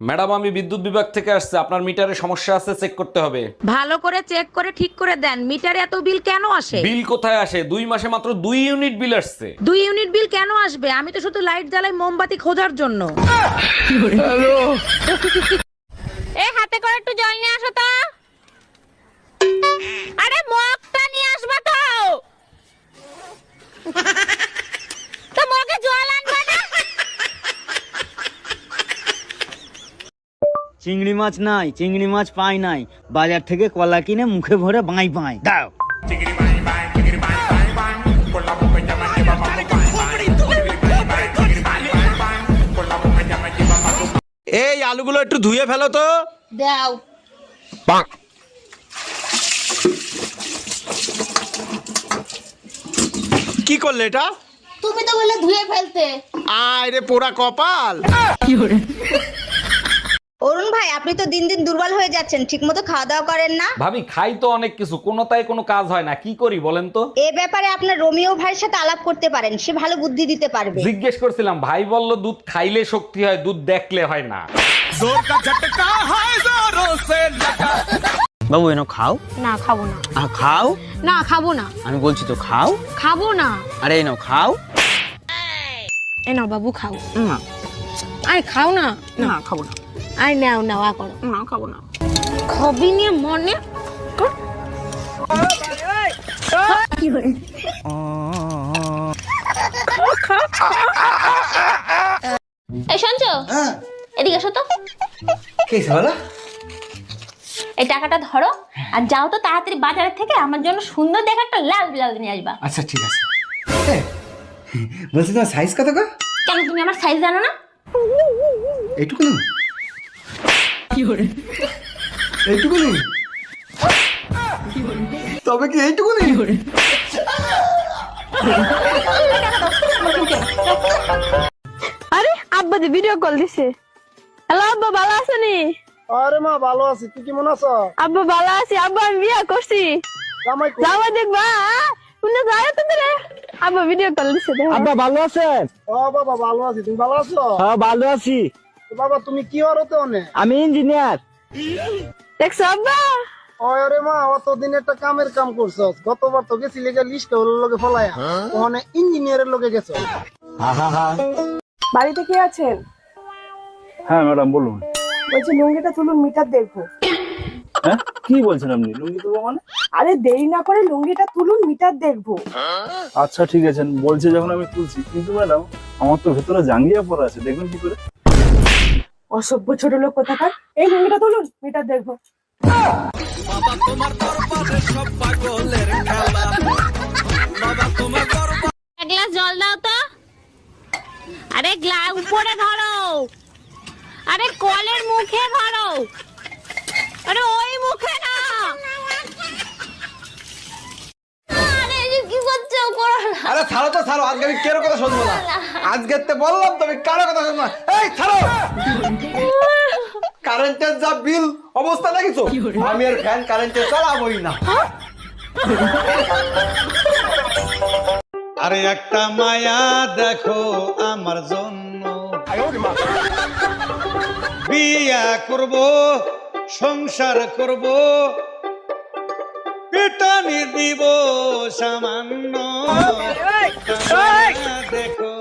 Madam, আমি বিদ্যুৎ বিভাগ থেকে আসছে, আপনার মিটারে সমস্যা আছে, চেক করতে হবে। ভালো করে চেক করে ঠিক করে দেন। মিটারে এত বিল কেন আসে? বিল কোথায় আসে? 2 মাসে মাত্র 2 ইউনিট বিল আসছে। 2 ইউনিট বিল কেন আসবে? আমি তো শুধু লাইট জ্বালাই মোমবাতি খোঁজার জন্য। এই হাতে করে একটু জল নিয়ে আসো তো। আরে মগটা নিয়ে আসবে তো। তো মগে জল আনবে না? চিংড়ি মাছ নাই, চিংড়ি মাছ পাই নাই, বাজার থেকে কলা কিনে মুখে ভরে বাঁই বাঁই দাও। এই আলুগুলো একটু ধুয়ে ফেলো তো। দাও। কি করলে এটা? তুমি তো বলে ধুয়ে ফেলতে। আয় রে পোড়া কপাল। অরুণ ভাই, আপনি তো দিন দিন দুর্বল হয়ে যাচ্ছেন, ঠিকমতো খাওয়া দাওয়া করেন না। ভাবি, খাই তো অনেক কিছু, কোনোটাই কোনো কাজ হয় না, কি করি বলেন তো? এ ব্যাপারে আপনার রোমিও ভাইয়ের সাথে আলাপ করতে পারেন, সে ভালো বুদ্ধি দিতে পারবে। জিজ্ঞেস করছিলাম, ভাই বলল দুধ খাইলে শক্তি হয়, দুধ দেখলে হয় না। বাবু এনো খাও। না খাবো না। খাও না খাবো না। আমি বলছি তো খাও। খাবো না। আরে এনো খাও। এ নাও বাবু খাও। না আরে খাও না। না খাবো না। আরে নাও নাও আ করো। না খাবো না। খবি নিয়ে মনে কর। এই শুনছো? এদিকে এসো তো। কি বলো? এই টাকাটা ধরো আর যাও তো তাড়াতাড়ি বাজারের থেকে আমার জন্য সুন্দর দেখে একটা লাল ব্লাউজ নিয়ে আসবা। আচ্ছা ঠিক আছে। বলছি তোমার সাইজ কত গো? কেন তুমি আমার সাইজ জানো না? এইটুকুনি? এইটুকুনি? তবে কি এইটুকুনি? আরে আব্বা যে ভিডিও কল দিছে। হ্যালো আব্বা, ভালো আছেনি? আরে মা ভালো আছি, তুই কেমন আছো? আব্বা ভালো আছি। আব্বা আমি বিয়া করছি। জামাই কই? যাওয়া দেখবা শুনে যায় তো রে। আব্বা ভিডিও কল দিছে দেখো। আব্বা ভালো আছেন? ও বাবা ভালো আছি, তুমি ভালো আছো? হ্যাঁ ভালো আছি। তো বাবা তুমি কি হরতে অনে? আমি ইঞ্জিনিয়ার। দেখছো আব্বা? আরে মা অতদিন একটা কামের কাম করছস, গতবার তো গেছিলি গা লিস্টে ওর লগে ফলায়া, ওখানে ইঞ্জিনিয়ারের লগে গেছো। বাড়িতে কে আছেন? হ্যাঁ ম্যাডাম বলুন। বলছি লুঙ্গিটা তুলুন, মিটার দেখবো। হ্যাঁ কি বলছেন আপনি? লুঙ্গি তুলবো মানে? আরে দেরি না করে লুঙ্গিটা তুলুন, মিটার দেখবো। আচ্ছা ঠিক আছে, বলছে যখন আমি তুলছি, কিন্তু ম্যাডাম আমার তো ভেতরে জাঙ্গিয়া পড়া আছে, দেখবেন কি করে? অসভ্য ছোট লোক কোথাকার। এই লুঙ্গিটা তুলুন, মিটার দেখবো। এক গ্লাস জল দাও তো। আরে গ্লাস উপরে ধরো। আরে কলের মুখে ধরো। আরে ওই মুখে না। আরে এই যে কি করছো? করো না। আরে ছাড়ো তো ছাড়ো, আজকে আমি কারো কথা শুনবো না। আজকে তো বললাম তুমি কারো কথা শুনবো না। এই ছাড়ো। কারেন্টের যা বিল অবস্থা দেখিছো, আমি আর ফ্যান কারেন্টে চালাবোই না। আরে একটা মায়া দেখো আমার জন্য, বিয়া করব সংসার করব, পেটানি দিব সামান্য, দেখো